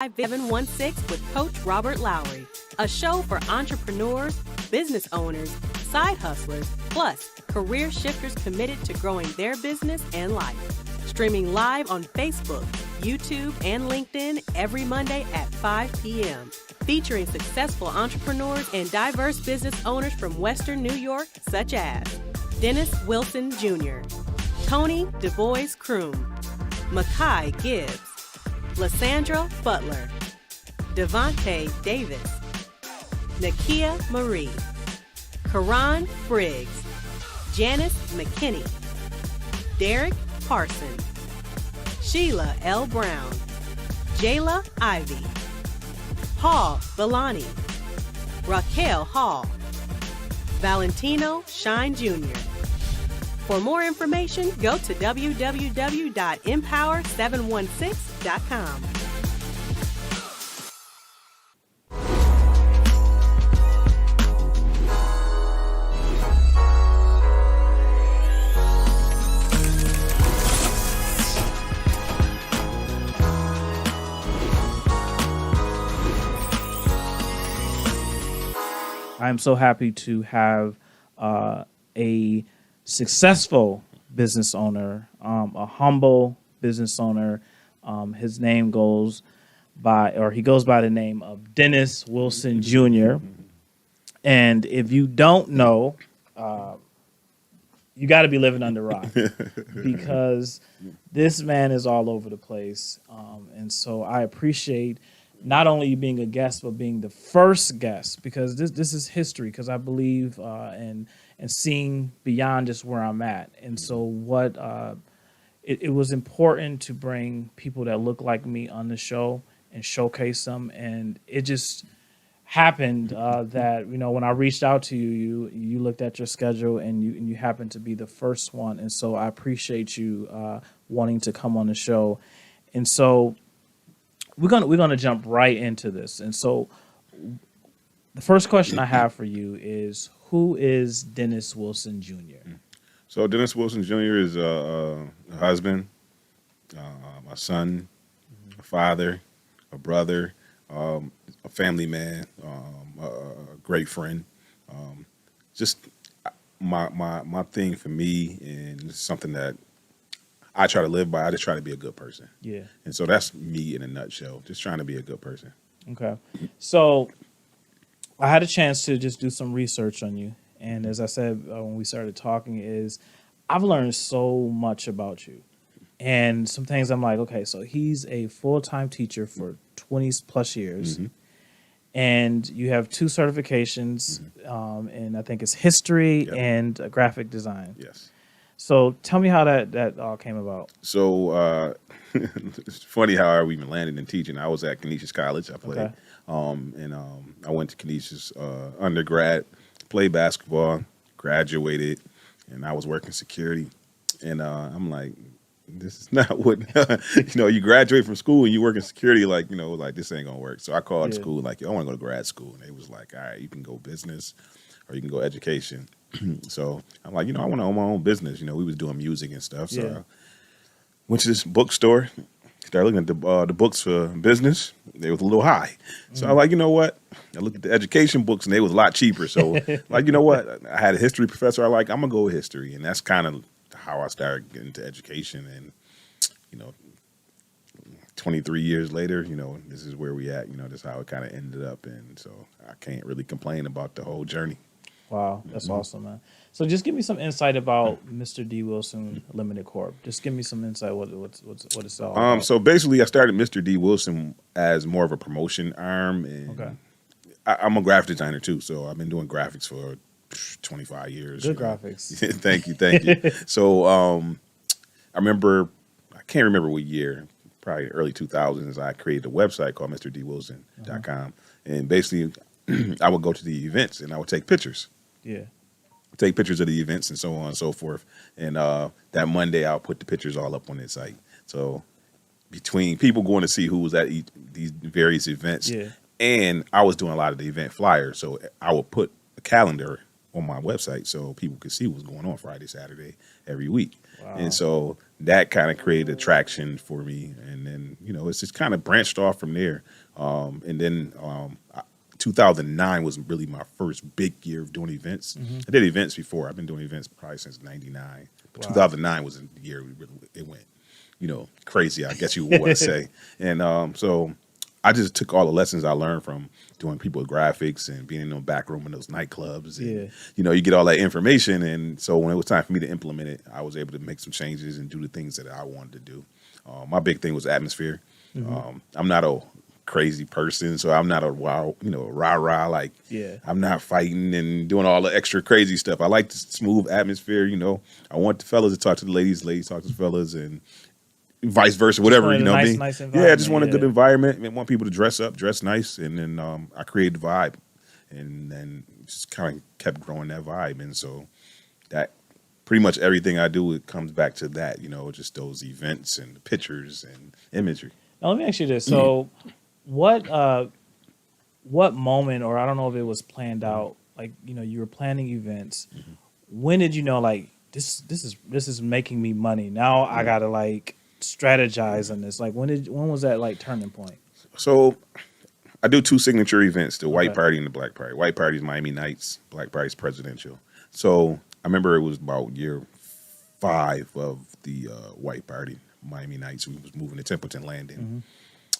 Empower716 with Coach Robert Lowry, a show for entrepreneurs, business owners, side hustlers, plus career shifters committed to growing their business and life. Streaming live on Facebook, YouTube, and LinkedIn every Monday at 5 p.m. Featuring successful entrepreneurs and diverse business owners from Western New York, such as Dennis Wilson Jr., Tony DuBois Kroom, Makai Gibbs, Lysandra Butler, Devontae Davis, Nakia Marie, Karan Briggs, Janice McKinney, Derek Parson, Sheila L. Brown, Jayla Ivy, Paul Villani, Raquel Hall, Valentino Shine Jr. For more information, go to www.empower716.com. I'm so happy to have a successful business owner, a humble business owner. His name goes by the name of Dennis Wilson Jr. And if you don't know, you got to be living under a rock because this man is all over the place. And so I appreciate not only you being a guest, but being the first guest, because this is history, because I believe in seeing beyond just where I'm at. And so it was important to bring people that look like me on the show and showcase them. And it just happened that, when I reached out to you looked at your schedule and you happened to be the first one. And so I appreciate you wanting to come on the show. And so we're gonna jump right into this. And so the first question I have for you is, who is Dennis Wilson Jr.? So Dennis Wilson Jr. is a husband, a son, a father, a brother, a family man, a great friend. Just my thing for me, and it's something that I try to live by. I just try to be a good person. Yeah. And so that's me in a nutshell, just trying to be a good person. Okay. So I had a chance to just do some research on you. And as I said when we started talking, I've learned so much about you. And some things I'm like, okay, so he's a full-time teacher for 20 plus years. Mm-hmm. And you have 2 certifications, and I think it's history and graphic design. Yes. So tell me how that all came about. So it's funny how we even landed in teaching. I was at Canisius College. I played, and I went to Canisius undergrad, played basketball, graduated, and I was working security. And I'm like, this is not what you graduate from school and you work in security, like this ain't gonna work. So I called school like, I want to go to grad school, and they was like, all right, you can go business or you can go education. So I'm like, I want to own my own business. We was doing music and stuff. So I went to this bookstore, started looking at the books for business. They was a little high. So I was like, you know what? I looked at the education books and they was a lot cheaper. So like, you know what? I had a history professor. I'm going to go with history. And that's kind of how I started getting into education. And, 23 years later, this is where we at. This is how it kind of ended up. And so I can't really complain about the whole journey. Wow, that's awesome, man. So just give me some insight about Mr. D. Wilson Limited Corp. Just give me some insight what it's all about. So basically, I started Mr. D. Wilson as more of a promotion arm, and I'm a graphic designer too. So I've been doing graphics for 25 years. Good graphics. Thank you. So I can't remember what year, probably early 2000s. I created a website called MrDWilson.com, and basically, I would go to the events and I would take pictures. Yeah. Take pictures of the events and so on and so forth. And that Monday, I'll put the pictures all up on the site. So between people going to see who was at these various events, and I was doing a lot of the event flyers. So I would put a calendar on my website so people could see what's going on Friday, Saturday, every week. Wow. And so that kind of created attraction for me. And then, it's just kind of branched off from there. And then 2009 was really my first big year of doing events. I did events before. I've been doing events probably since 99. But 2009 was the year it went, crazy, I guess you would want to say. And so I just took all the lessons I learned from doing people graphics and being in the back room in those nightclubs. And, you get all that information. And so when it was time for me to implement it, I was able to make some changes and do the things that I wanted to do. My big thing was atmosphere. I'm not a crazy person, so I'm not a wild, rah-rah, like I'm not fighting and doing all the extra crazy stuff. I like the smooth atmosphere, I want the fellas to talk to the ladies talk to the fellas, and vice versa, whatever, nice I just want a good environment and want people to dress up, dress nice, and then I created the vibe, and then just kind of kept growing that vibe. And so that pretty much everything I do, it comes back to that, just those events and pictures and imagery. Now let me ask you this. So what moment, or I don't know if it was planned out, like, you were planning events. When did you know, like, this is making me money? Now I gotta like strategize on this. Like, when was that like turning point? So I do two signature events, the White Party and the Black Party. White Party is Miami Nights, Black Party is presidential. So I remember it was about year 5 of the White Party, Miami Nights. We was moving to Templeton Landing.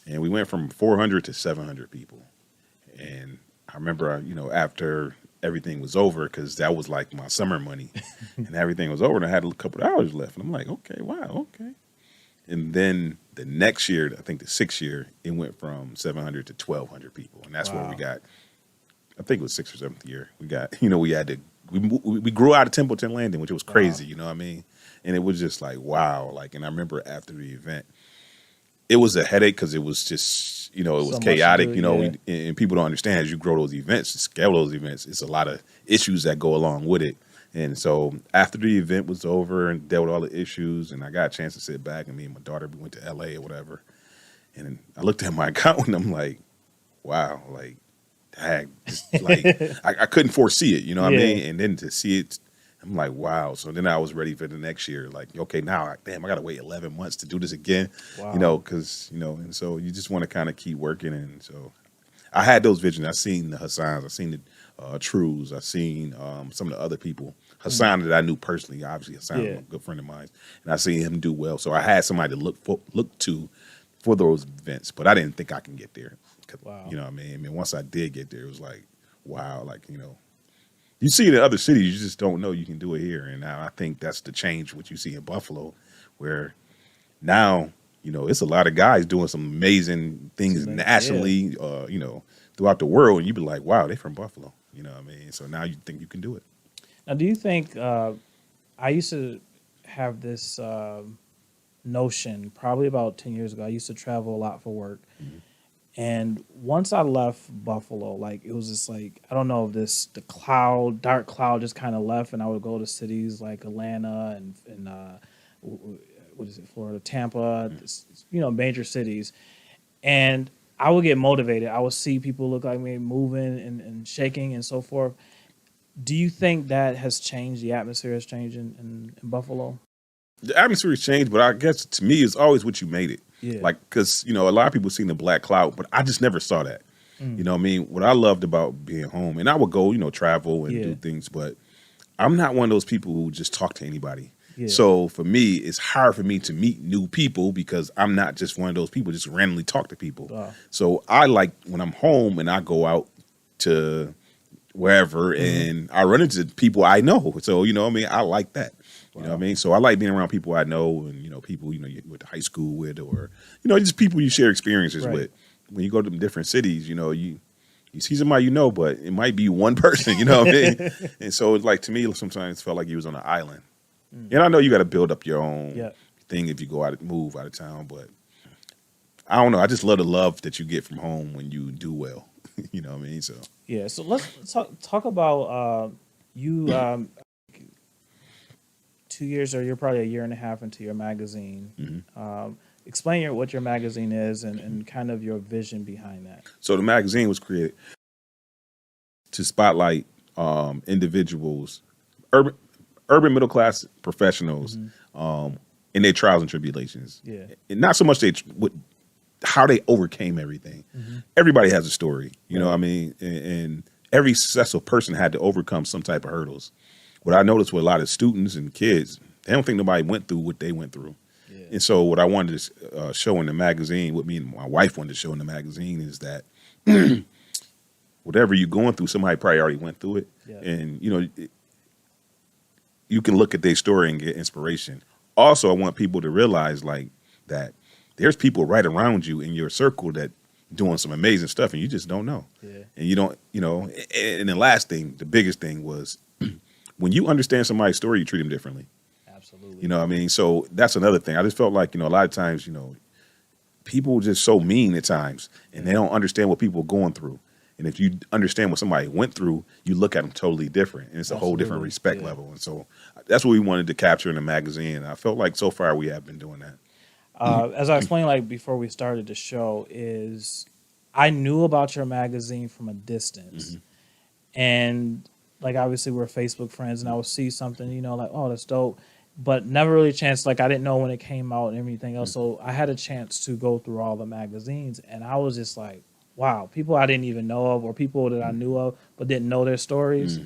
And we went from 400 to 700 people. And I remember, after everything was over, because that was like my summer money, and everything was over, and I had a couple of hours left. And I'm like, okay, wow, okay. And then the next year, I think the 6th year, it went from 700 to 1,200 people. And that's where we got, I think it was 6th or 7th year, we got, we grew out of Templeton Landing, which was crazy, you know what I mean? And it was just like, wow. Like, and I remember after the event, it was a headache because it was just, it was so chaotic, and people don't understand as you grow those events, scale those events, it's a lot of issues that go along with it. And so after the event was over and dealt with all the issues, and I got a chance to sit back, and me and my daughter, we went to LA or whatever. And I looked at my account and I'm like, wow, like, dang, like I couldn't foresee it, you know what I mean? And then to see it, I'm like, wow. So then I was ready for the next year. Like, okay, now, damn, I got to wait 11 months to do this again, because, and so you just want to kind of keep working. And so I had those visions. I seen the Hassans, I seen the Trues, I seen some of the other people. Hassan that I knew personally, obviously Hassan was a good friend of mine, and I seen him do well. So I had somebody to look to for those events, but I didn't think I can get there. You know what I mean? I mean, once I did get there, it was like, wow, like, you see it in other cities, you just don't know you can do it here. And now I think that's the change what you see in Buffalo, where now, it's a lot of guys doing some amazing things nationally, throughout the world. And you be like, wow, they from Buffalo. You know what I mean? So now you think you can do it. Now, do you think, I used to have this notion probably about 10 years ago. I used to travel a lot for work. And once I left Buffalo, like, it was just like, I don't know if the dark cloud just kind of left, and I would go to cities like Atlanta and what is it, Florida, Tampa, major cities. And I would get motivated. I would see people look like me moving and shaking and so forth. Do you think that has changed, the atmosphere has changed in Buffalo? The atmosphere has changed, but I guess to me, it's always what you made it. Yeah. Like, because, a lot of people seen the black cloud, but I just never saw that. You know what I mean? What I loved about being home, and I would go, travel and do things, but I'm not one of those people who just talk to anybody. Yeah. So for me, it's hard for me to meet new people because I'm not just one of those people just randomly talk to people. Wow. So I like when I'm home and I go out to wherever and I run into people I know. So, you know what I mean? I like that. You know what I mean? So I like being around people I know and, people, you went to high school with or, just people you share experiences with. When you go to different cities, you see somebody but it might be one person, you know what I mean? And so it's like, to me, sometimes it felt like you was on an island. And I know you got to build up your own thing if you move out of town, but I don't know. I just love the love that you get from home when you do well. You know what I mean? So so let's talk about you. 2 years, or you're probably a year and a half into your magazine. Explain what your magazine is and kind of your vision behind that. So the magazine was created to spotlight individuals, urban middle class professionals, in their trials and tribulations. Yeah. And not so much how they overcame everything. Everybody has a story, you know what I mean? And every successful person had to overcome some type of hurdles. What I noticed with a lot of students and kids, they don't think nobody went through what they went through. Yeah. And so what I wanted to show in the magazine, what me and my wife wanted to show in the magazine is that whatever you're going through, somebody probably already went through it. Yeah. And, you know, you can look at their story and get inspiration. Also, I want people to realize like that there's people right around you in your circle that doing some amazing stuff and you just don't know. Yeah. And you don't, you know, and the last thing, the biggest thing was when you understand somebody's story, you treat them differently. Absolutely. You know what I mean? So that's another thing. I just felt like, you know, a lot of times, you know, people are just so mean at times and they don't understand what people are going through. And if you understand what somebody went through, you look at them totally different. And it's a whole different respect level. And so that's what we wanted to capture in the magazine. I felt like so far we have been doing that. As I explained, like before we started the show, is I knew about your magazine from a distance. And like, obviously we're Facebook friends and I would see something, you know, like, oh, that's dope. But never really a chance, like I didn't know when it came out and everything else. So I had a chance to go through all the magazines and I was just like, wow, people I didn't even know of or people that I knew of but didn't know their stories.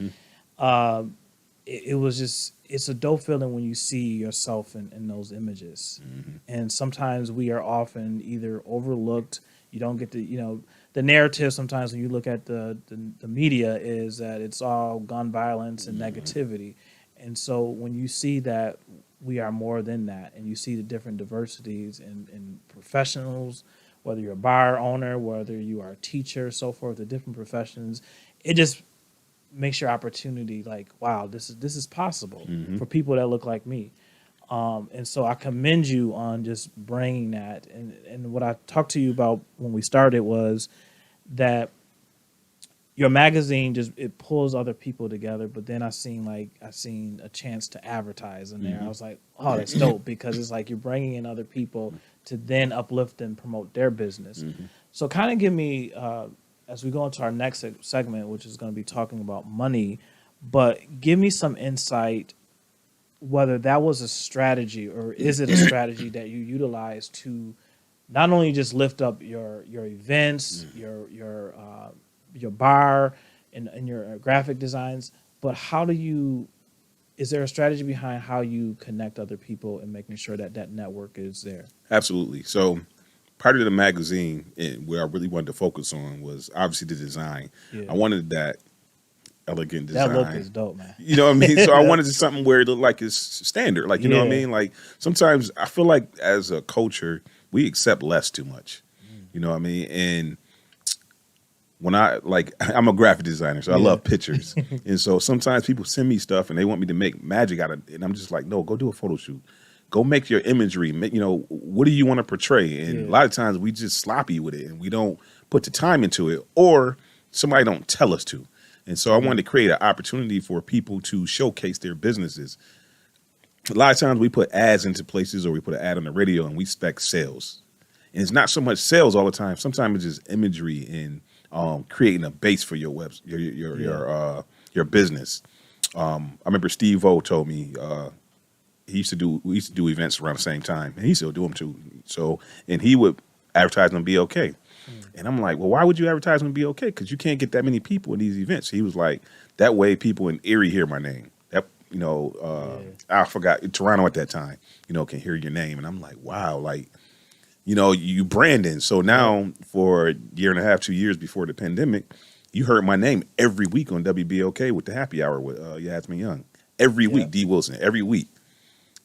It was just, it's a dope feeling when you see yourself in those images. And sometimes we are often either overlooked, you don't get to, you know, the narrative sometimes when you look at the media is that it's all gun violence and negativity. And so when you see that we are more than that and you see the different diversities in professionals, whether you're a bar owner, whether you are a teacher, so forth, the different professions, it just makes your opportunity like, wow, this is possible for people that look like me. And so I commend you on just bringing that. And what I talked to you about when we started was that your magazine just, it pulls other people together. But then I seen a chance to advertise in there. I was like, oh, that's dope because it's like you're bringing in other people to then uplift and promote their business. So kind of give me, as we go into our next segment, which is going to be talking about money, but give me some insight whether that was a strategy or is it a strategy that you utilize to not only just lift up your events, your bar and your graphic designs, but is there a strategy behind how you connect other people and making sure that that network is there? Absolutely. So part of the magazine and where I really wanted to focus on was obviously the design. Yeah. I wanted that elegant design. That look is dope, man. You know what I mean? So I wanted something where it looked like it's standard. Like, you know what I mean? Like sometimes I feel like as a culture, we accept less too much. You know what I mean? And when I'm a graphic designer, so I love pictures. And so sometimes people send me stuff and they want me to make magic out of it. And I'm just like, no, go do a photo shoot. Go make your imagery. Make, you know, what do you want to portray? And a lot of times we just sloppy with it and we don't put the time into it or somebody don't tell us to. And so I wanted to create an opportunity for people to showcase their businesses. A lot of times we put ads into places or we put an ad on the radio and we expect sales. And it's not so much sales all the time. Sometimes it's just imagery and creating a base for your your business. I remember Steve O told me we used to do events around the same time, and he still do them too. So, and he would advertise on BOK, and I'm like, well, why would you advertise on BOK? Because you can't get that many people in these events. He was like, that way people in Erie hear my name. That I forgot Toronto at that time. You know, can hear your name, and I'm like, wow, like. You know, you branding. So now for a year and a half, 2 years before the pandemic, you heard my name every week on WBOK with the happy hour with Yasmin Young. Every week, D. Wilson, every week.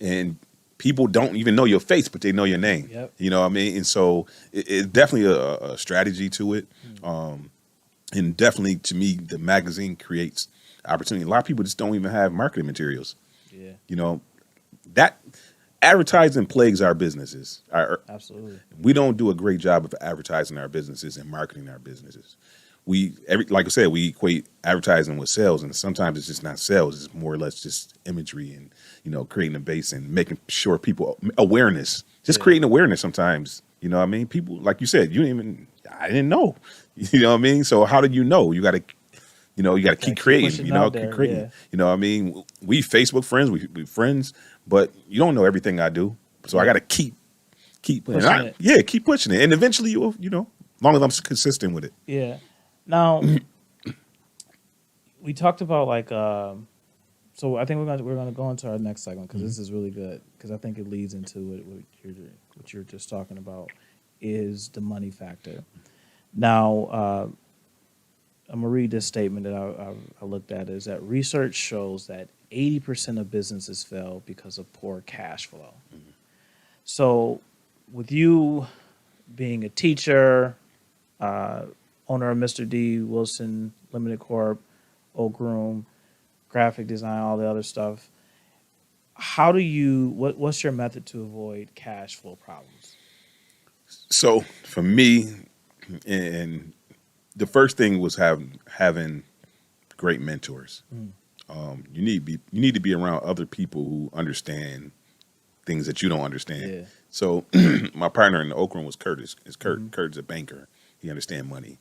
And people don't even know your face, but they know your name. You know what I mean? And so it's definitely a strategy to it. And definitely, to me, the magazine creates opportunity. A lot of people just don't even have marketing materials. You know, that... Advertising plagues our businesses. Absolutely. We don't do a great job of advertising our businesses and marketing our businesses. Like I said, we equate advertising with sales, and sometimes it's just not sales. It's more or less just imagery and, you know, creating a base and making sure people awareness. Just creating awareness sometimes. You know what I mean? People, like you said, I didn't know. You know what I mean? So how did you know? You got to You know, you got to keep creating. pushing You know, out keep there, creating. yeah. You know, what I mean, we Facebook friends, we friends, but you don't know everything I do, so I got to keep Pushing it. Yeah, keep pushing it, and eventually you'll, as long as I'm consistent with it. Yeah. Now, we talked about like, so I think we're gonna go into our next segment because this is really good because I think it leads into what you're just talking about is the money factor. Now, I'm gonna read this statement that I looked at is that research shows that 80% of businesses fail because of poor cash flow. So, with you being a teacher, owner of Mr. D. Wilson Limited Corp., Oak Room, graphic design, all the other stuff. How do you? What's your method to avoid cash flow problems? So for me, and the first thing was having great mentors. You need to be around other people who understand things that you don't understand. Yeah. So my partner in the Oak Room was Curtis. Curtis a banker. He understand money.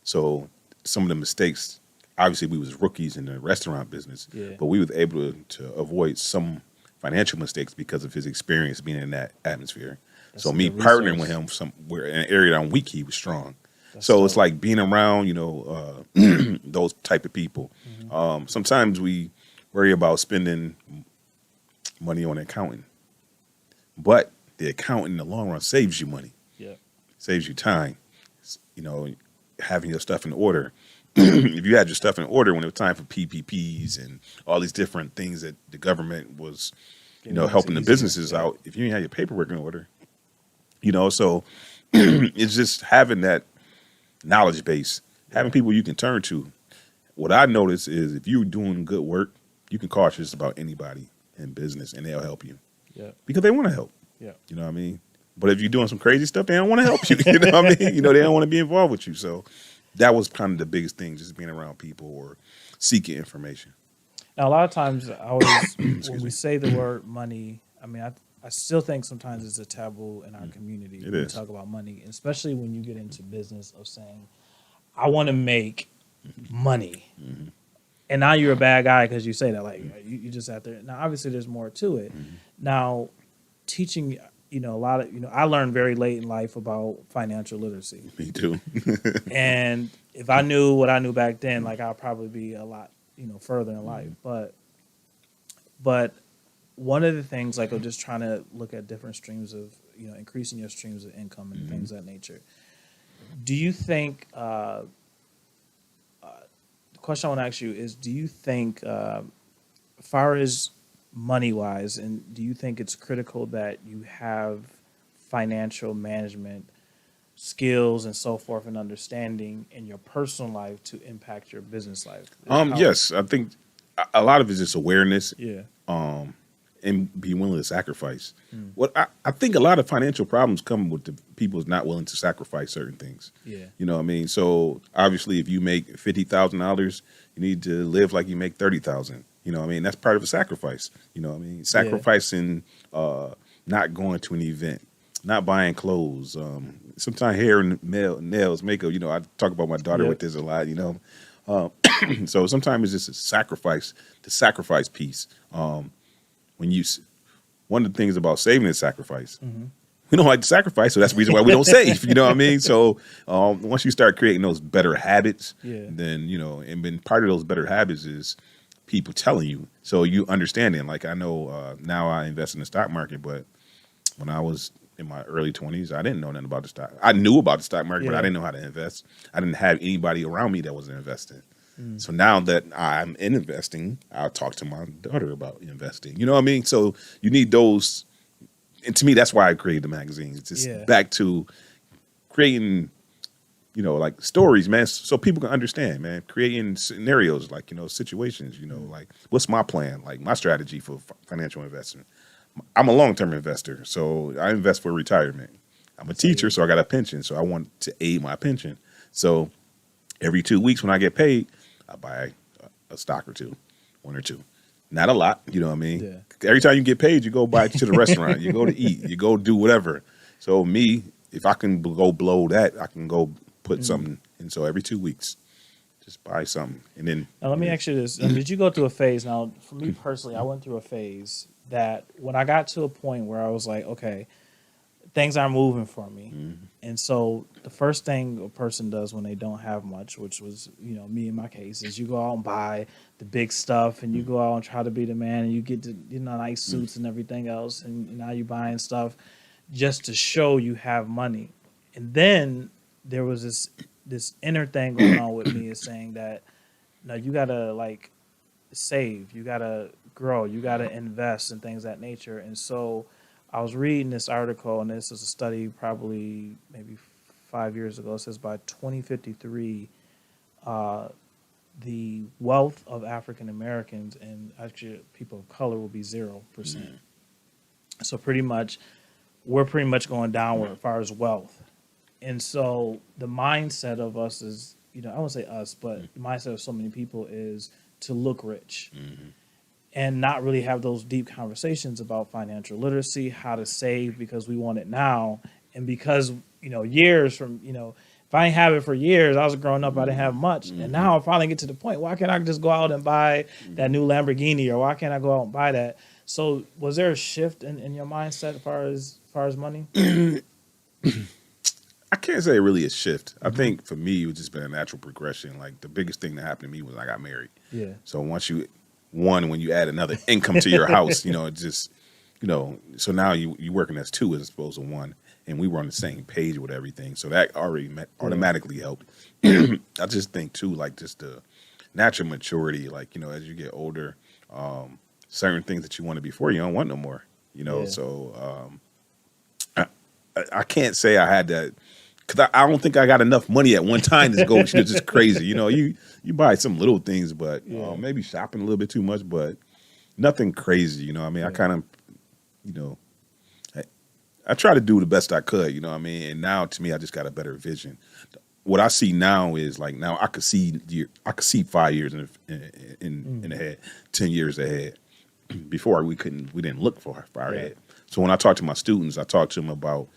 So some of the mistakes, obviously we was rookies in the restaurant business, but we were able to avoid some financial mistakes because of his experience being in that atmosphere. That's so me good partnering resource. with him somewhere in an area that I'm weak, he was strong. That's So dope. it's like being around, those type of people. Sometimes we worry about spending money on accounting, but the accountant in the long run saves you money, Yeah. saves you time. Having your stuff in order. If you had your stuff in order when it was time for PPPs and all these different things that the government was, helping the businesses out, if you didn't have your paperwork in order, so it's just having that knowledge base, having people you can turn to. What I notice is if you're doing good work, you can call just about anybody in business and they'll help you. Yeah. Because they want to help. Yeah. You know what I mean? But if you're doing some crazy stuff, they don't want to help you. You know what I mean? They don't want to be involved with you. So that was kind of the biggest thing, just being around people or seeking information. Now, a lot of times, I always when we say the word money, I mean, I still think sometimes it's a taboo in our community when we talk about money, especially when you get into business of saying, I want to make money. Mm-hmm. And now you're a bad guy because you say that. Like, you just out there. Now, obviously, there's more to it. Mm-hmm. Now, teaching, a lot of, I learned very late in life about financial literacy. Me too. And if I knew what I knew back then, like, I'll probably be a lot, further in life. But one of the things, like, of just trying to look at different streams of, increasing your streams of income and things of that nature. Do you think, the question I want to ask you is, do you think, as far as money-wise, and do you think it's critical that you have financial management skills and so forth and understanding in your personal life to impact your business life? Yes, I think a lot of it is just awareness. Yeah. And be willing to sacrifice. What I think a lot of financial problems come with the people not willing to sacrifice certain things. Yeah. You know what I mean? So obviously if you make $50,000, you need to live like you make $30,000. You know what I mean? That's part of a sacrifice. You know what I mean? Sacrificing not going to an event, not buying clothes, sometimes hair and nails, makeup. I talk about my daughter with this a lot, So sometimes it's just a sacrifice, the sacrifice piece. One of the things about saving is sacrifice. Mm-hmm. We don't like to sacrifice, so that's the reason why we don't save. You know what I mean? So once you start creating those better habits, then, and then part of those better habits is people telling you. So you understanding. Like I know now I invest in the stock market, but when I was in my early 20s, I didn't know nothing about the stock. I knew about the stock market, but I didn't know how to invest. I didn't have anybody around me that was investing. So now that I'm in investing, I'll talk to my daughter about investing. You know what I mean? So you need those. And to me, that's why I created the magazine. It's just back to creating, like stories, man, so people can understand, man. Creating scenarios, like, situations, like what's my plan, like my strategy for financial investment. I'm a long-term investor, so I invest for retirement. I'm a teacher, so I got a pension, so I want to aid my pension. So every 2 weeks when I get paid, I buy a stock or two, one or two. Not a lot, you know what I mean? Yeah. Every time you get paid, you go buy to the restaurant, you go to eat, you go do whatever. So me, if I can go blow that, I can go put something. And so every 2 weeks, Just buy something, and then. Now, let me ask you this. Did you go through a phase? Now, for me personally, I went through a phase that when I got to a point where I was like, okay, things aren't moving for me. And so the first thing a person does when they don't have much, which was, me in my case, is you go out and buy the big stuff and you go out and try to be the man and you get the, nice suits and everything else. And now you're buying stuff just to show you have money. And then there was this inner thing going on with me is saying that, no, you got to like save, you got to grow, you got to invest and things of that nature. And so I was reading this article, and this is a study probably maybe 5 years ago. It says by 2053, the wealth of African Americans and actually people of color will be 0%. So we're pretty much going downward as far as wealth. And so the mindset of us is, I won't say us, but the mindset of so many people is to look rich. And not really have those deep conversations about financial literacy, how to save because we want it now. And because, years from, if I ain't have it for years, I was growing up, I didn't have much. And now I finally get to the point, why can't I just go out and buy that new Lamborghini, or why can't I go out and buy that? So was there a shift in your mindset as far as money? I can't say really a shift. I think for me, it's just been a natural progression. Like the biggest thing that happened to me was I got married. Yeah. So when you add another income to your house, it just, so now you working as two as opposed to one, and we were on the same page with everything. So that already automatically helped. I just think too, like just the natural maturity, like, as you get older, certain things that you wanted before, you don't want no more, so I can't say I had that. Because I don't think I got enough money at one time to go. It's just crazy. You buy some little things, but maybe shopping a little bit too much, but nothing crazy. I kind of, I try to do the best I could, and now to me, I just got a better vision. What I see now is like, now I could see 5 years in ahead, 10 years ahead. Before we didn't look far ahead. So when I talk to my students, I talk to them about,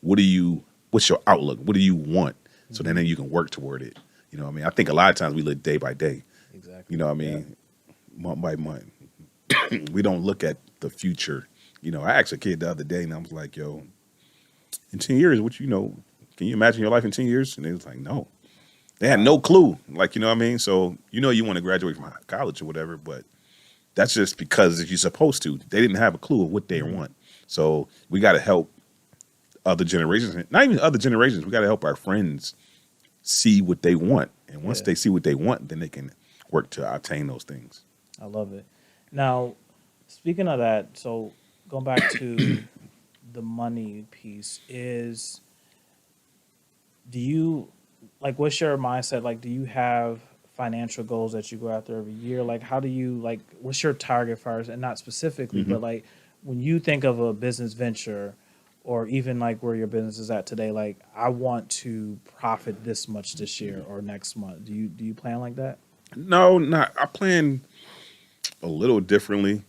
what's your outlook? What do you want? So then you can work toward it. I think a lot of times we live day by day. Exactly. Month by month. We don't look at the future. I asked a kid the other day and I was like, yo, in 10 years, can you imagine your life in 10 years? And they was like, no. They had no clue. Like, So, you want to graduate from college or whatever, but that's just because you're supposed to. They didn't have a clue of what they want. So we got to help other generations, not even other generations. We got to help our friends see what they want. And once they see what they want, then they can work to obtain those things. I love it. Now, speaking of that, so going back to the money piece what's your mindset? Like, do you have financial goals that you go after every year? Like, how do you, what's your target first? And not specifically, but like when you think of a business venture, or even like where your business is at today, like I want to profit this much this year or next month. Do you plan like that? No, not. I plan a little differently.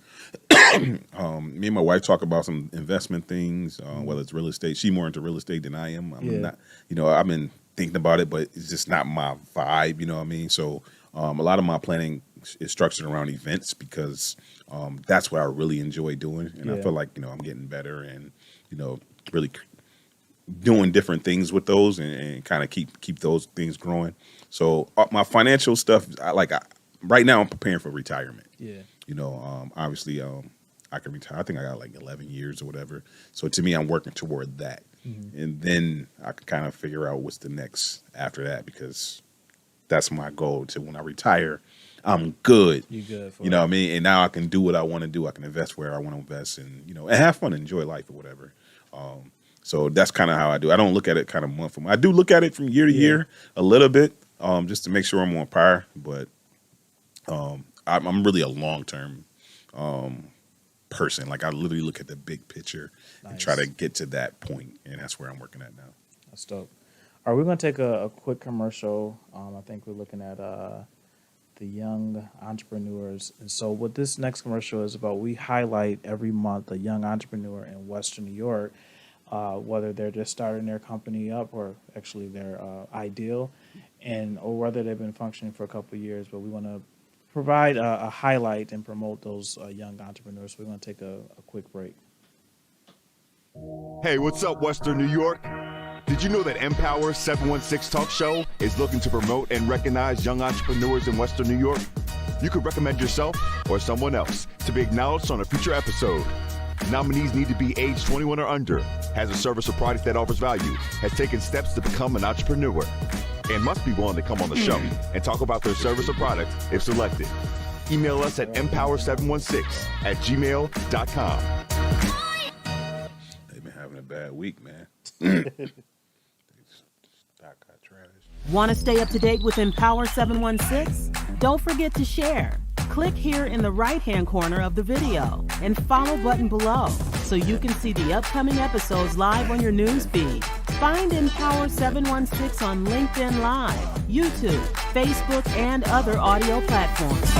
Me and my wife talk about some investment things, whether it's real estate. She's more into real estate than I am. I'm not, I've been thinking about it, but it's just not my vibe. So a lot of my planning is structured around events because that's what I really enjoy doing. And I feel like, I'm getting better and, really doing different things with those and kind of keep those things growing. So my financial stuff, right now I'm preparing for retirement. Yeah. Obviously I can retire. I think I got like 11 years or whatever. So to me, I'm working toward that. And then I can kind of figure out what's the next after that, because that's my goal to when I retire, I'm good. You good for what I mean? And now I can do what I want to do. I can invest where I want to invest and, and have fun and enjoy life or whatever. So that's kind of how I do. I don't look at it kind of month from month. I do look at it from year to year a little bit, just to make sure I'm on par. But I'm really a long-term person. Like I literally look at the big picture and try to get to that point. And that's where I'm working at now. That's dope. All right, we're going to take a quick commercial. I think we're looking at the young entrepreneurs. And so what this next commercial is about, we highlight every month a young entrepreneur in Western New York, whether they're just starting their company up or actually they're ideal. or whether they've been functioning for a couple of years, but we want to provide a highlight and promote those young entrepreneurs. So we're going to take a quick break. Hey, what's up, Western New York? Did you know that Empower716 Talk Show is looking to promote and recognize young entrepreneurs in Western New York? You could recommend yourself or someone else to be acknowledged on a future episode. Nominees need to be age 21 or under, has a service or product that offers value, has taken steps to become an entrepreneur, and must be willing to come on the show and talk about their service or product if selected. Email us at empower716@gmail.com. They've been having a bad week, man. Stock got trash. Want to stay up to date with Empower716? Don't forget to share. Click here in the right-hand corner of the video and follow button below so you can see the upcoming episodes live on your news feed. Find Empower716 on LinkedIn Live, YouTube, Facebook, and other audio platforms.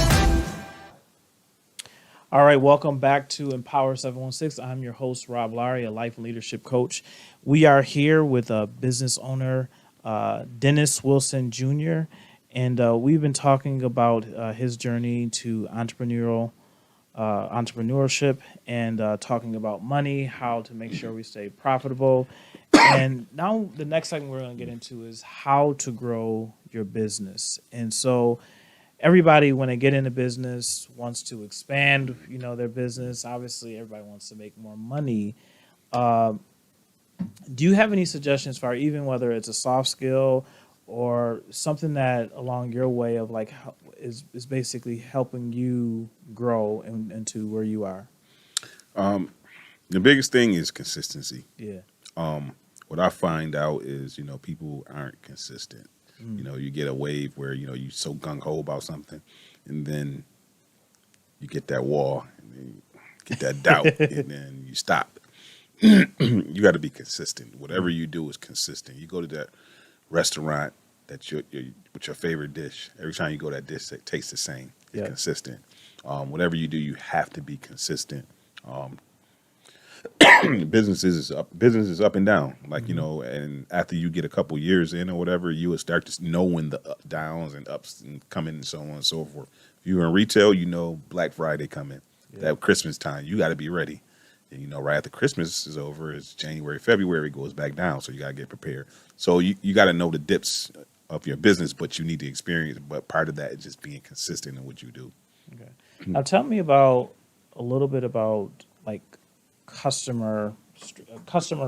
All right, welcome back to Empower716. I'm your host, Rob Lowry, a life leadership coach. We are here with a business owner, Dennis Wilson Jr., and we've been talking about his journey to entrepreneurship and talking about money, how to make sure we stay profitable. And now the next thing we're going to get into is how to grow your business. And so everybody, when they get into business, wants to expand, their business. Obviously, everybody wants to make more money. Do you have any suggestions for even whether it's a soft skill or something that along your way of like is basically helping you grow into where you are? The biggest thing is consistency. Yeah. What I find out is, people aren't consistent. You get a wave where, you're so gung-ho about something, and then you get that wall, and then you get that doubt, and then you stop. You got to be consistent. Whatever you do is consistent. You go to that restaurant with your favorite dish. Every time you go, that dish tastes the same. It's consistent. Whatever you do, you have to be consistent. Business is up and down, and after you get a couple years in or whatever, you will start to know when the downs and ups and coming and so on and so forth. If you're in retail, Black Friday coming, that Christmas time, you got to be ready. And right after Christmas is over, it's January, February, it goes back down, so you got to get prepared. So you got to know the dips of your business, but you need the experience. But part of that is just being consistent in what you do. Okay. Now tell me a little bit about like customer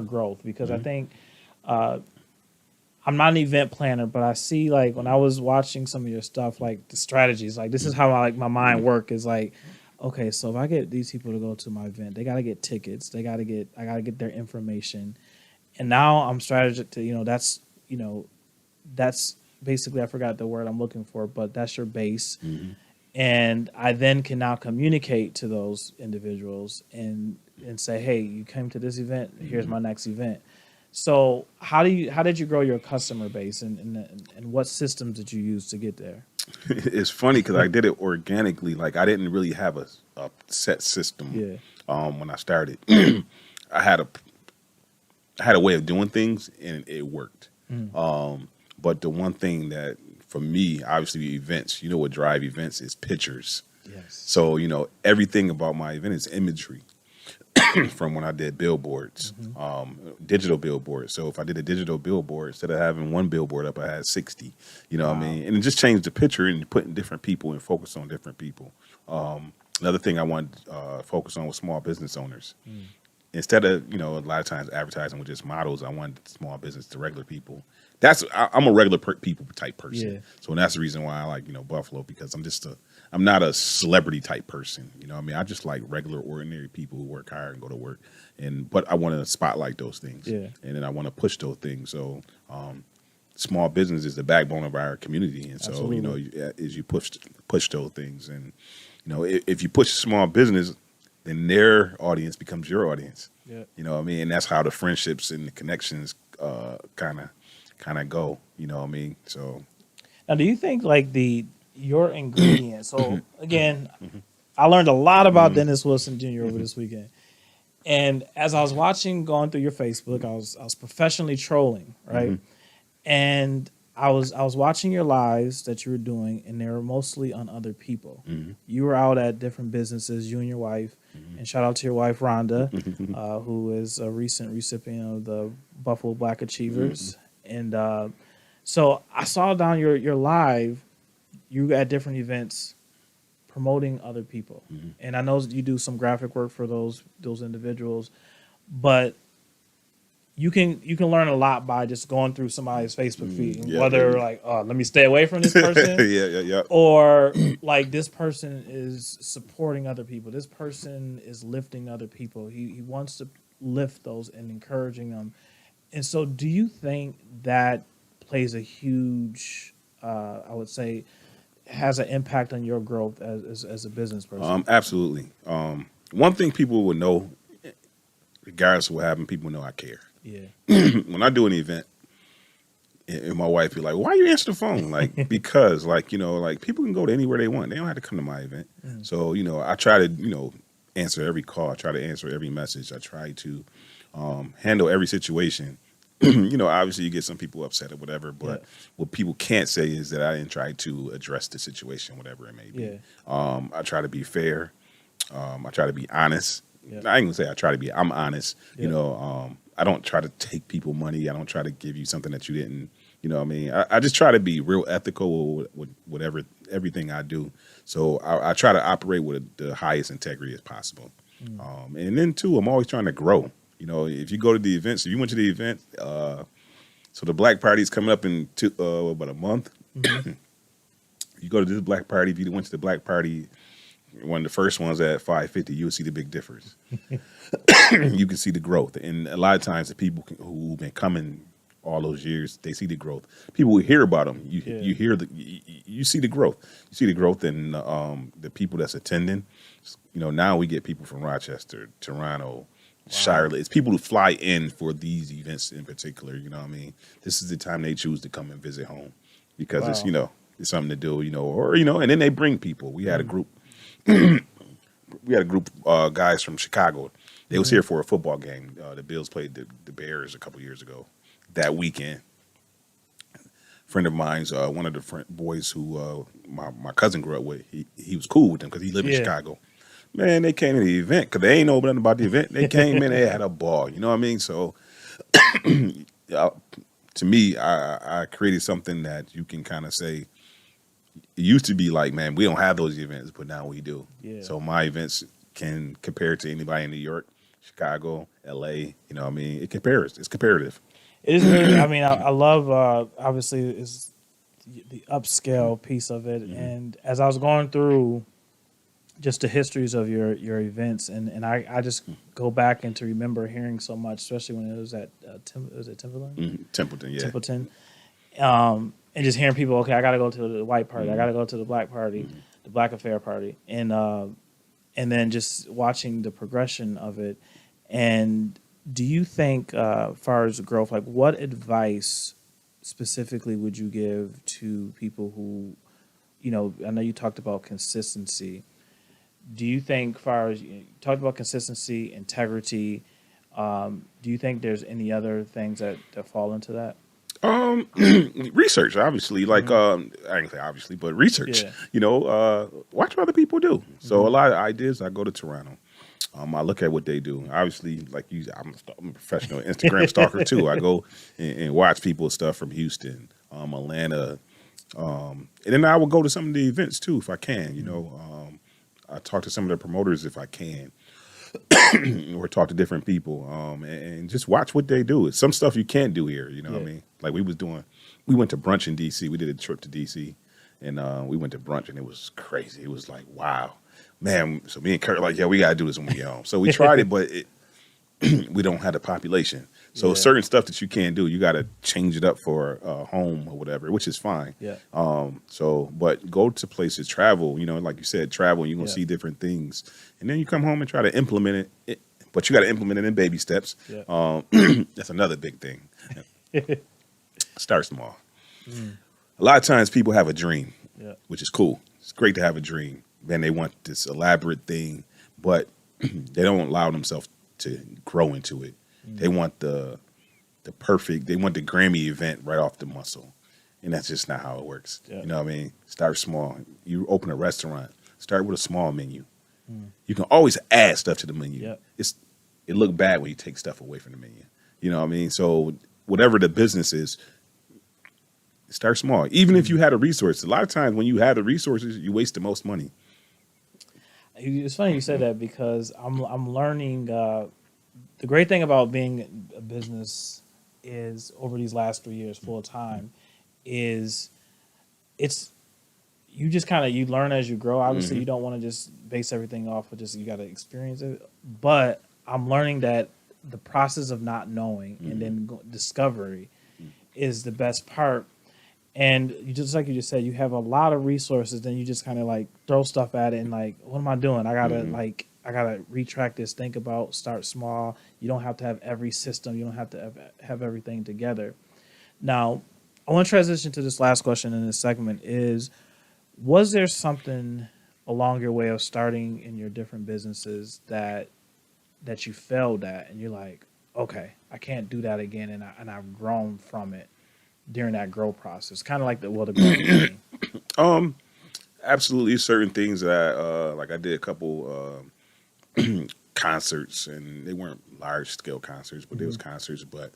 growth, because I think I'm not an event planner, but I see like when I was watching some of your stuff, like the strategies, like this is how my mind work is like, okay, so if I get these people to go to my event, they got to get tickets, I got to get their information, and now I'm strategic to that's basically, I forgot the word I'm looking for, but that's your base. And I then can now communicate to those individuals and say, hey, you came to this event, here's my next event. So how did you grow your customer base, and what systems did you use to get there? It's funny because I did it organically. Like I didn't really have a set system. When I started, I had a way of doing things, and it worked. But the one thing that for me, obviously, events, what drive events is pictures. Yes. So, everything about my event is imagery. From when I did billboards, digital billboards. So if I did a digital billboard, instead of having one billboard up, I had 60, what I mean? And it just changed the picture and putting different people and focus on different people. Another thing I wanted to focus on was small business owners. Instead of, a lot of times advertising with just models, I wanted small business to regular people. I'm a regular people type person. Yeah. So that's the reason why I like, Buffalo, because I'm not a celebrity type person. I just like regular, ordinary people who work hard and go to work. But I want to spotlight those things. Yeah. And then I want to push those things. So small business is the backbone of our community. And so, as you push those things. And, if you push small business, then their audience becomes your audience. Yeah. And that's how the friendships and the connections kind of go. So now, do you think like your ingredients? So again, I learned a lot about Dennis Wilson Jr. over this weekend, and as I was going through your Facebook, I was professionally trolling, right? And I was watching your lives that you were doing, and they were mostly on other people. Mm-hmm. You were out at different businesses, you and your wife, and shout out to your wife Rhonda, who is a recent recipient of the Buffalo Black Achievers. And so I saw down your live, you at different events promoting other people, and I know you do some graphic work for those individuals, but you can learn a lot by just going through somebody's Facebook feed, and whether like, oh, let me stay away from this person, or like this person is supporting other people, this person is lifting other people. He wants to lift those and encouraging them. And so, do you think that plays a huge, I would say, has an impact on your growth as a business person? Absolutely. One thing people will know, regardless of what happened, people know I care. Yeah. When I do an event, and my wife be like, "Why you answer the phone?" Like, because, like, you know, like people can go to anywhere they want. They don't have to come to my event. So, you know, I try to, you know, answer every call. I try to answer every message. I try to handle every situation. You know, obviously you get some people upset or whatever, but what people can't say is that I didn't try to address the situation, whatever it may be. I try to be fair. I try to be honest. I ain't gonna say I try to be. I'm honest. You know, I don't try to take people money. I don't try to give you something that you didn't. You know what I mean? I just try to be real ethical with whatever, everything I do. So I try to operate with the highest integrity as possible. And then too, I'm always trying to grow. You know, if you go to the events, if you went to the event, so the Black Party is coming up in about a month. You go to this Black Party, if you went to the Black Party, one of the first ones at 550, you'll see the big difference. You can see the growth. And a lot of times the people who've been coming all those years, they see the growth. People will hear about them. You hear you see the growth. You see the growth in the people that's attending. You know, now we get people from Rochester, Toronto, Charlotte. It's people who fly in for these events in particular. You know what I mean? This is the time they choose to come and visit home because it's, you know, it's something to do, you know, or, you know, and then they bring people. We had a group. We had a group of guys from Chicago. They was here for a football game. The Bills played the Bears a couple years ago. That weekend, a friend of mine's, one of the boys who my cousin grew up with, he was cool with them because he lived in Chicago. Man, they came to the event because they ain't know nothing about the event. They came in, they had a ball. You know what I mean? So, to me, I created something that you can kind of say, it used to be like, man, we don't have those events, but now we do. So my events can compare to anybody in New York, Chicago, LA. You know what I mean? It compares. It's comparative. It is really, I mean, I love, obviously, is the upscale piece of it. And as I was going through just the histories of your events, and I just go back and to remember hearing so much, especially when it was at Timberland? Templeton, yeah. Templeton. And just hearing people, okay, I got to go to the white party, I got to go to the black party, the black affair party, and then just watching the progression of it. And do you think, as far as growth, like what advice specifically would you give to people who, you know, I know you talked about consistency. Do you think, as far as you talked about consistency, integrity, do you think there's any other things that fall into that? Research, obviously, like I didn't say obviously, but research. You know, watch what other people do. So a lot of ideas. I go to Toronto. I look at what they do. Obviously, like you, I'm a professional Instagram stalker too. I go and watch people's stuff from Houston, Atlanta, and then I will go to some of the events too if I can. You know, I talk to some of the promoters if I can. Or talk to different people and just watch what they do. It's some stuff you can't do here, you know what I mean? Like we went to brunch in D.C. We did a trip to D.C. and we went to brunch and it was crazy. It was like, wow, man. So me and Kurt like, yeah, we got to do this when we get home. So we tried it, but we don't have the population. So certain stuff that you can't do, you got to change it up for home or whatever, which is fine. So, but go to places, travel, you know, like you said, travel, you're going to see different things. And then you come home and try to implement it, but you got to implement it in baby steps. That's another big thing. Start small. A lot of times people have a dream, which is cool. It's great to have a dream. Then they want this elaborate thing, but they don't allow themselves to grow into it. They want the perfect, they want the Grammy event right off the muscle. And that's just not how it works. Yeah. You know what I mean? Start small. You open a restaurant, start with a small menu. You can always add stuff to the menu. Yep. It look bad when you take stuff away from the menu. You know what I mean? So whatever the business is, start small. Even if you had a resource, a lot of times when you have the resources, you waste the most money. It's funny you said that because I'm learning. The great thing about being a business is over these last 3 years full time is you just kind of you learn as you grow. Obviously, you don't want to just base everything off of just you got to experience it. But I'm learning that the process of not knowing and then discovery is the best part. And you just like you just said, you have a lot of resources. Then you just kind of like throw stuff at it and like, what am I doing? I gotta retract this. Think about, start small. You don't have to have every system. You don't have to have everything together. Now, I want to transition to this last question in this segment is, was there something along your way of starting in your different businesses that you failed at and you're like, okay, I can't do that again. And I've grown from it during that growth process, kind of like the growth thing. Absolutely, certain things that like I did a couple concerts, and they weren't large scale concerts, but there was concerts. But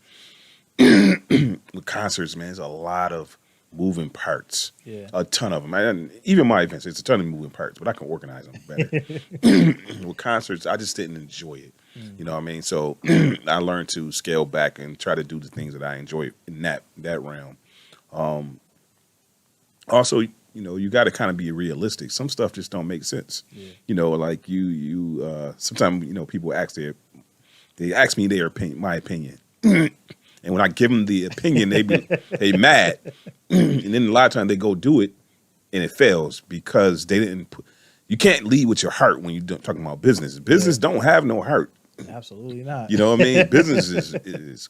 with concerts, man, there's a lot of moving parts. Yeah, a ton of them. Even my events, it's a ton of moving parts, but I can organize them better. With concerts, I just didn't enjoy it. You know what I mean? So I learned to scale back and try to do the things that I enjoy in that realm. Also, you know, you got to kind of be realistic. Some stuff just don't make sense. Yeah. You know, like you sometimes, you know, people ask me my opinion. And when I give them the opinion, they mad. And then a lot of times they go do it and it fails because they didn't you can't lead with your heart when you're talking about business. Business don't have no heart. Absolutely not. You know what I mean? Business is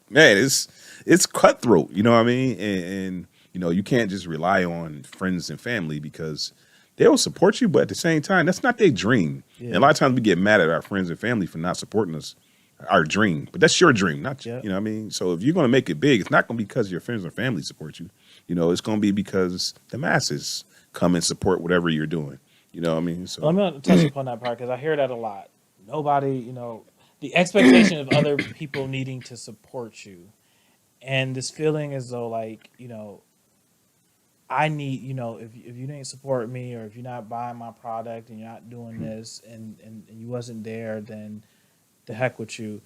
man, it's cutthroat. You know what I mean? And you know, you can't just rely on friends and family because they'll support you, but at the same time, that's not their dream. Yeah. And a lot of times we get mad at our friends and family for not supporting us, our dream. But that's your dream, not you know what I mean? So if you're going to make it big, it's not going to be because your friends or family support you. You know, it's going to be because the masses come and support whatever you're doing. You know what I mean? So I'm going to touch upon that part because I hear that a lot. Nobody, you know, the expectation of other people needing to support you, and this feeling as though like, you know, I need, you know, if you didn't support me or if you're not buying my product and you're not doing this and you wasn't there, then the heck with you.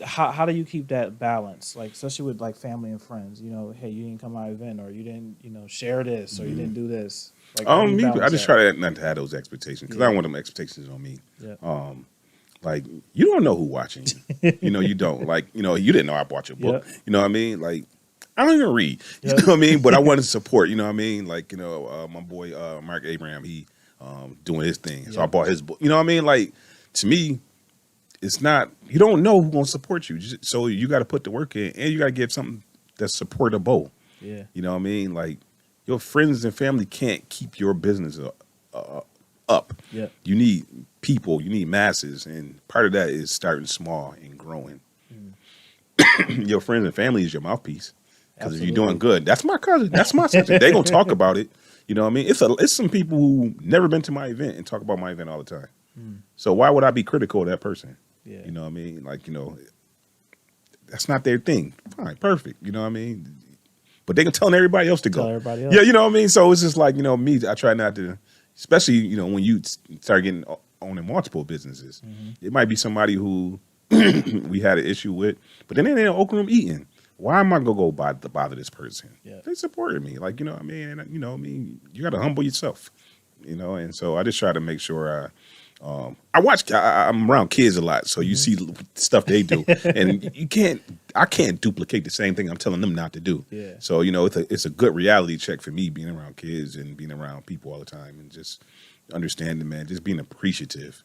How do you keep that balance? Like, especially with like family and friends, you know, hey, you didn't come to my event or you didn't, you know, share this or you didn't do this. Like, I just try to not to have those expectations because I don't want them expectations on me. Yeah. Like, you don't know who's watching you. You know, you don't. Like, you know, you didn't know I bought your book. You know what I mean? Like, I don't even read. You know what I mean? But I wanted to support, you know what I mean? Like, you know, my boy Mark Abraham, he doing his thing. So I bought his book. You know what I mean? Like, to me, it's not, you don't know who's going to support you. So you got to put the work in and you got to give something that's supportable. Yeah. You know what I mean? Like, your friends and family can't keep your business up. Yeah. You need people, you need masses. And part of that is starting small and growing. Your friends and family is your mouthpiece. Because if you're doing good, that's my cousin, that's my sister. They gonna talk about it. You know what I mean? It's some people who never been to my event and talk about my event all the time. So why would I be critical of that person? Yeah. You know what I mean? Like, you know, that's not their thing. Fine, perfect. You know what I mean? But they can tell everybody else to go. Everybody else. Yeah, you know what I mean? So it's just like, you know, me, I try not to, especially, you know, when you start getting owning multiple businesses. It might be somebody who we had an issue with, but then they're in Oakland room eating. Why am I gonna go bother this person? Yeah. They supported me, like, you know what I mean? And, you know, I mean, you got to humble yourself, you know. And so I just try to make sure I'm around kids a lot, so you see stuff they do, and I can't duplicate the same thing I'm telling them not to do. Yeah. So, you know, it's a good reality check for me being around kids and being around people all the time and just understanding, man, just being appreciative.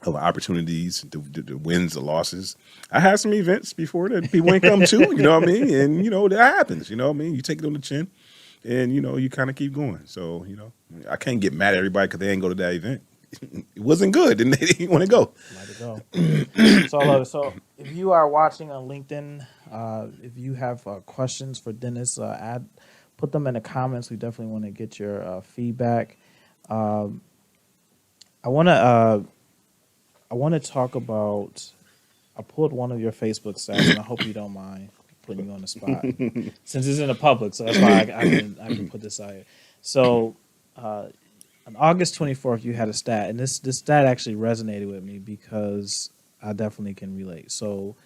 Of opportunities, the wins, the losses. I had some events before that people ain't come to, you know what I mean? And, you know, that happens, you know what I mean? You take it on the chin and, you know, you kind of keep going. So, you know, I can't get mad at everybody because they ain't go to that event. it wasn't good, and they didn't want to go. Let it go. So I love it. So if you are watching on LinkedIn, if you have questions for Dennis, put them in the comments. We definitely want to get your feedback. I want to talk about. I pulled one of your Facebook stats, and I hope you don't mind putting you on the spot, since it's in the public. So that's why I can put this out here. So on August 24th, you had a stat, and this stat actually resonated with me because I definitely can relate. So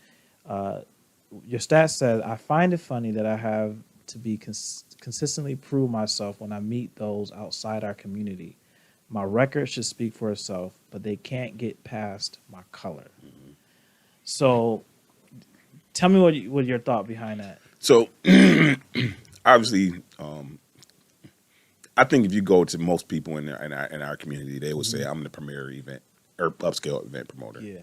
your stat said, "I find it funny that I have to be consistently prove myself when I meet those outside our community. My record should speak for itself, but they can't get past my color." So tell me what your thought behind that. So obviously, I think if you go to most people in our community, they would say I'm the premier event or upscale event promoter. Yeah.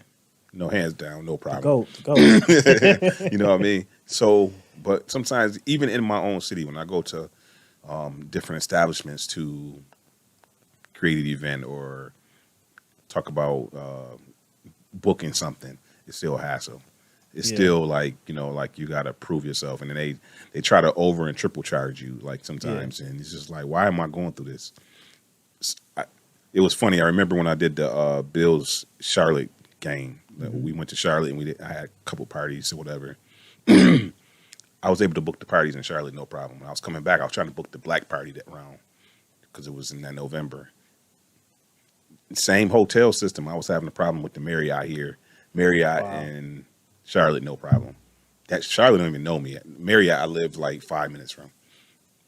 No, hands down, no problem. Go. You know what I mean? So, but sometimes even in my own city, when I go to different establishments to create an event or talk about booking something, it's still a hassle. It's still like, like you got to prove yourself. And then they try to over and triple charge you like sometimes. Yeah. And it's just like, why am I going through this? It was funny. I remember when I did the Bills Charlotte game. We went to Charlotte and I had a couple parties or whatever. I was able to book the parties in Charlotte, no problem. When I was coming back, I was trying to book the black party that round because it was in that November. Same hotel system. I was having a problem with the Marriott here. Marriott and Charlotte, no problem. That Charlotte don't even know me. Marriott, I lived like 5 minutes from,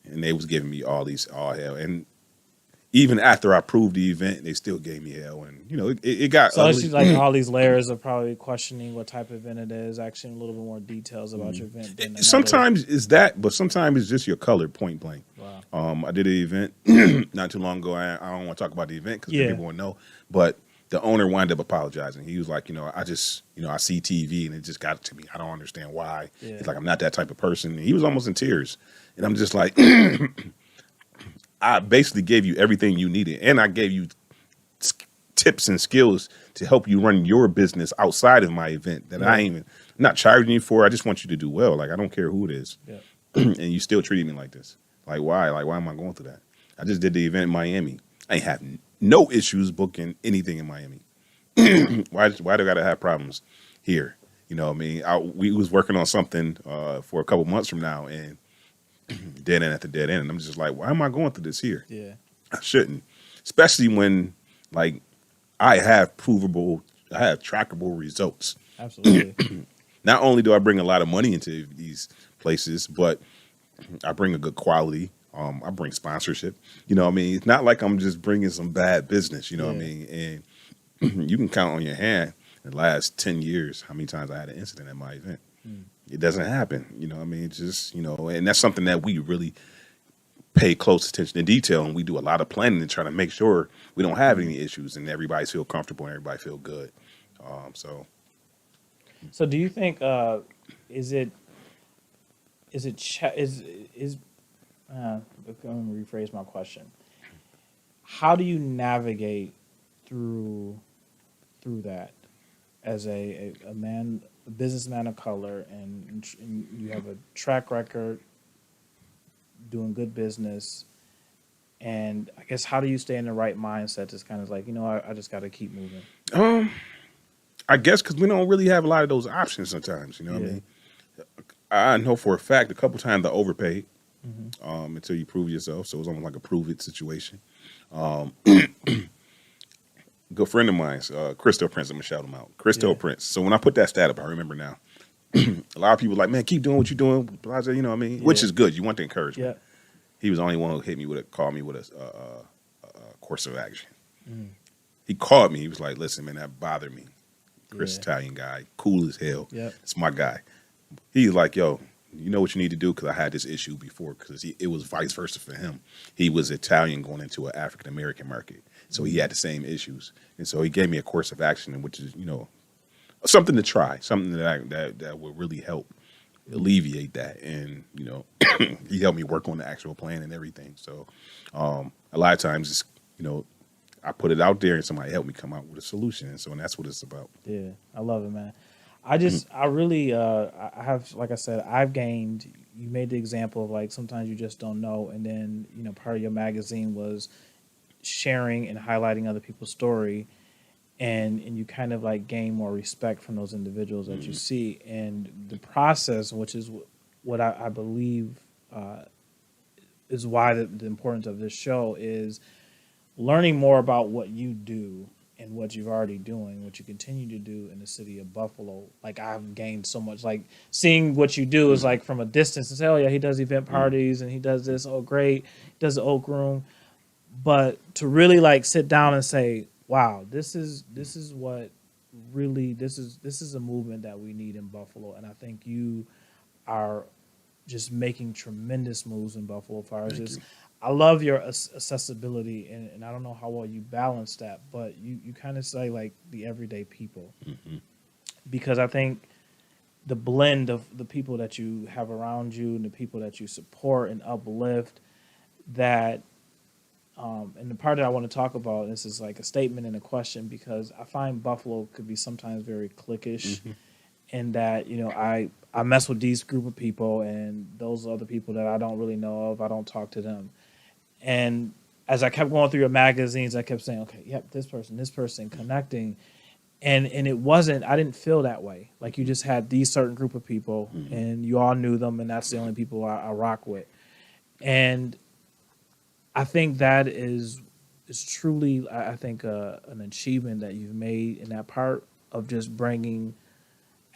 and they was giving me all hell. And even after I proved the event, they still gave me hell. And it got so ugly. It's like all these layers of probably questioning what type of event it is, actually a little bit more details about your event. Than sometimes it's that, but sometimes it's just your color, point blank. Wow. I did an event not too long ago. I don't want to talk about the event because people won't know, but the owner wound up apologizing. He was like, I just, I see TV and it just got to me. I don't understand why. Yeah. He's like, I'm not that type of person. And he was almost in tears. And I'm just like, I basically gave you everything you needed. And I gave you tips and skills to help you run your business outside of my event that I'm not charging you for. I just want you to do well. Like, I don't care who it is. Yeah. And you still treating me like this. Like, why? Like, why am I going through that? I just did the event in Miami. I ain't have no issues booking anything in Miami. Why do I gotta have problems here? You know what I mean? We was working on something for a couple months from now, and dead end after dead end. And I'm just like, why am I going through this here? Yeah, I shouldn't. Especially when like I have trackable results. Absolutely. Not only do I bring a lot of money into these places, but I bring a good quality. I bring sponsorship. You know what I mean? It's not like I'm just bringing some bad business. You know what I mean? And you can count on your hand in the last 10 years how many times I had an incident at my event. It doesn't happen. You know what I mean? It's just, and that's something that we really pay close attention to detail, and we do a lot of planning and try to make sure we don't have any issues and everybody feel comfortable and everybody feel good. So do you think I'm going to rephrase my question. How do you navigate through that as a businessman of color, and you have a track record doing good business, and I guess how do you stay in the right mindset to kind of like, I just got to keep moving? I guess because we don't really have a lot of those options sometimes, what I mean? I know for a fact a couple times I overpaid. Until you prove yourself. So it was almost like a prove it situation. Good friend of mine, Christo Prince, I'm going to shout him out. Christo Prince. So when I put that stat up, I remember now. A lot of people like, man, keep doing what you're doing. You know what I mean? Yeah. Which is good. You want the encouragement. Yeah. He was the only one who hit me called me with a course of action. He called me. He was like, listen, man, that bothered me. Chris, Italian guy, cool as hell. Yep. It's my guy. He's like, yo, you know what you need to do? Because I had this issue before, because it was vice versa for him. He was Italian going into an African-American market. So he had the same issues. And so he gave me a course of action, which is, something to try, something that will really help alleviate that. And, he helped me work on the actual plan and everything. So a lot of times, it's, I put it out there and somebody helped me come out with a solution. And so, and that's what it's about. Yeah, I love it, man. I really, I have, like I said, I've gained. You made the example of like sometimes you just don't know, and then part of your magazine was sharing and highlighting other people's story, and you kind of like gain more respect from those individuals that you see, and the process, which is what I believe is why the importance of this show is learning more about what you do and what you've already doing, what you continue to do in the city of Buffalo. Like I've gained so much, like seeing what you do is like from a distance and say, oh yeah, he does event parties and he does this. Oh great. He does the Oak Room. But to really like sit down and say, wow, this is what really, this is a movement that we need in Buffalo. And I think you are just making tremendous moves in Buffalo as far as just, I love your accessibility, and I don't know how well you balance that, but you kind of say like the everyday people, because I think the blend of the people that you have around you and the people that you support and uplift, that, and the part that I want to talk about, this is like a statement and a question, because I find Buffalo could be sometimes very cliquish, and that, I mess with these group of people, and those other people that I don't really know of, I don't talk to them. And as I kept going through your magazines, I kept saying, okay, yep, this person, connecting. And it wasn't, I didn't feel that way. Like you just had these certain group of people and you all knew them, and that's the only people I rock with. And I think that is truly, I think, an achievement that you've made in that part of just bringing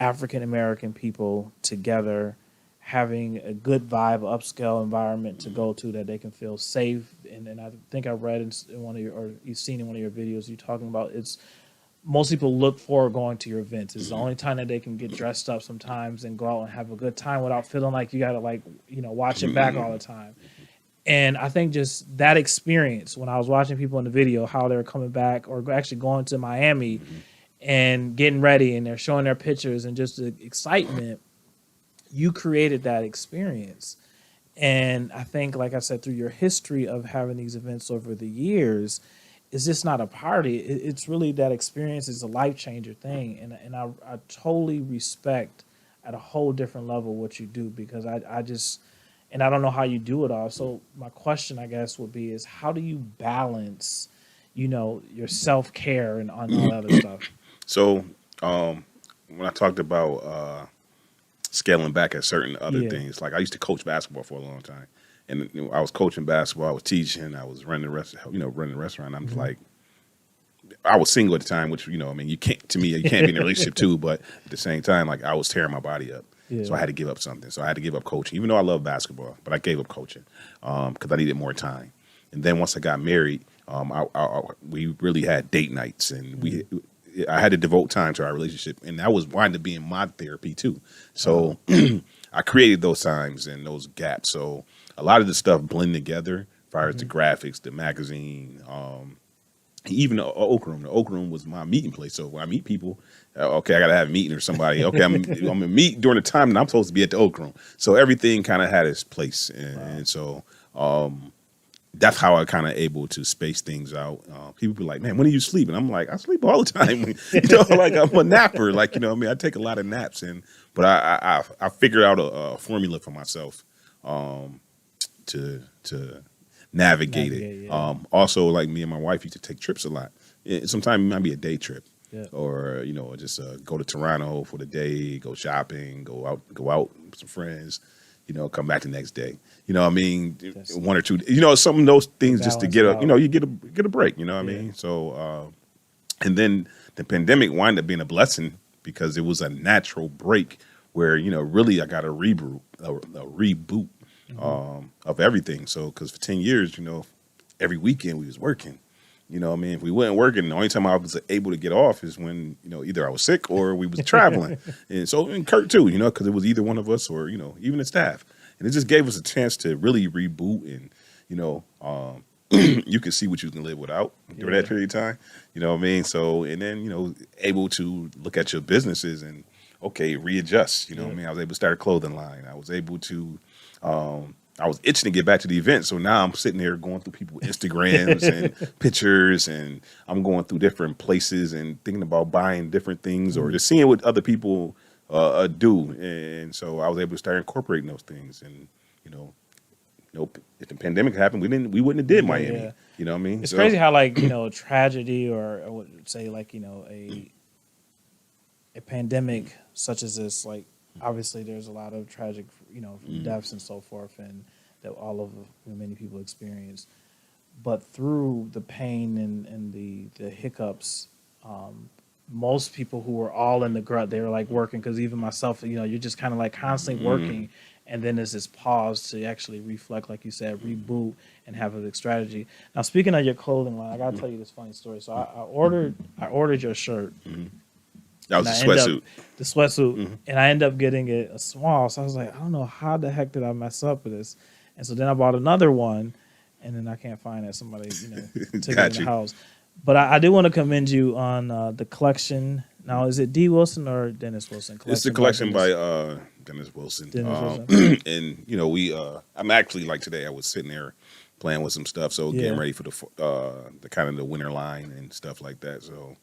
African-American people together, having a good vibe, upscale environment to go to that they can feel safe. And I think I read in one of your, or you've seen in one of your videos, you talking about it's most people look forward going to your events. It's the only time that they can get dressed up sometimes and go out and have a good time without feeling like you got to like, watch it back all the time. And I think just that experience when I was watching people in the video, how they're coming back or actually going to Miami and getting ready and they're showing their pictures and just the excitement, you created that experience. And I think, like I said, through your history of having these events over the years, it's just not a party. It's really that experience is a life changer thing. And I totally respect at a whole different level what you do, because I just, and I don't know how you do it all. So my question, I guess, would be is how do you balance, your self-care and all that other stuff? So when I talked about scaling back at certain other things, like I used to coach basketball for a long time, and I was coaching basketball, I was teaching, I was running running a restaurant. I'm just like, I was single at the time, which you can't be in a relationship too, but at the same time, like I was tearing my body up. So I had to give up something. So I had to give up coaching, even though I love basketball, but I gave up coaching because I needed more time. And then once I got married, we really had date nights, and I had to devote time to our relationship, and that was winding up being my therapy too. So I created those times and those gaps. So a lot of the stuff blend together, as far as the graphics, the magazine, even the Oak Room. The Oak Room was my meeting place. So when I meet people, okay, I got to have a meeting or somebody. Okay, I'm going to meet during the time that I'm supposed to be at the Oak Room. So everything kind of had its place. And so that's how I kind of able to space things out. People be like, man, when do you sleep? And I'm like, I sleep all the time. Like I'm a napper. Like, I take a lot of naps. But I figured out a formula for myself to navigate it. Yeah. Also, like me and my wife used to take trips a lot. Sometimes it might be a day trip, or just go to Toronto for the day, go shopping, go out with some friends. Come back the next day. One or two. Some of those things just to get a. You get a break. I mean. So, and then the pandemic wound up being a blessing because it was a natural break where really I got a reboot. Of everything. So, because for 10 years, every weekend we was working. If we weren't working, the only time I was able to get off is when, either I was sick or we was traveling. and Kurt too, because it was either one of us or, even the staff. And it just gave us a chance to really reboot and, you can see what you can live without during that period of time. So, and then, able to look at your businesses and, okay, readjust. I was able to start a clothing line. I was able to, I was itching to get back to the event. So now I'm sitting there going through people's Instagrams and pictures, and I'm going through different places and thinking about buying different things or just seeing what other people do. And so I was able to start incorporating those things. And, if the pandemic happened, we wouldn't have did Miami. Yeah. You know what I mean? It's crazy how tragedy or I would say a pandemic such as this, like obviously there's a lot of tragic, deaths and so forth, and that all of many people experience. But through the pain and the hiccups, most people who were all in the grut, they were like working, because even myself, you're just kind of like constantly working. And then there's this pause to actually reflect, like you said, reboot and have a strategy. Now, speaking of your clothing line, I gotta tell you this funny story. So I ordered your shirt. That was the sweatsuit. The sweatsuit, and I ended up getting it a small. So I was like, I don't know how the heck did I mess up with this. And so then I bought another one, and then I can't find it. Somebody took it in the house. But I do want to commend you on the collection. Now, is it D. Wilson or Dennis Wilson? It's the collection by Dennis Wilson. And I'm actually, like today, I was sitting there playing with some stuff, so getting ready for the kind of the winter line and stuff like that. So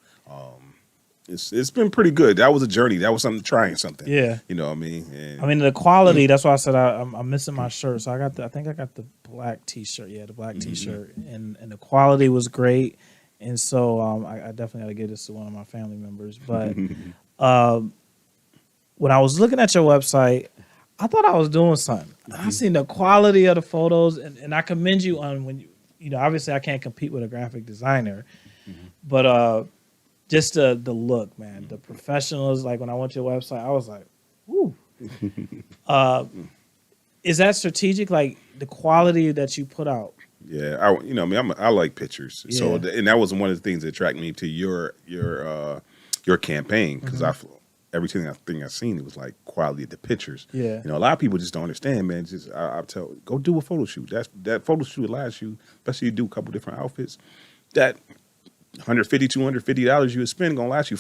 it's been pretty good. That was a journey. That was trying something. Yeah, you know what I mean. And, the quality. That's why I said I'm missing my shirt. So I think I got the black T-shirt. Yeah, the black T-shirt, and the quality was great. And so I definitely got to give this to one of my family members. But when I was looking at your website, I thought I was doing something. I seen the quality of the photos, and I commend you on when obviously I can't compete with a graphic designer, but just the look, man, the professionals. Like when I went to your website, I was like, "Woo." Is that strategic? Like the quality that you put out? Yeah, I like pictures. Yeah. So, and that was one of the things that attracted me to your campaign, because everything I've seen, it was like quality of the pictures. Yeah, a lot of people just don't understand, man. Just go do a photo shoot. That photo shoot allows you, especially you do a couple different outfits, that $150, $250 you would spend gonna last you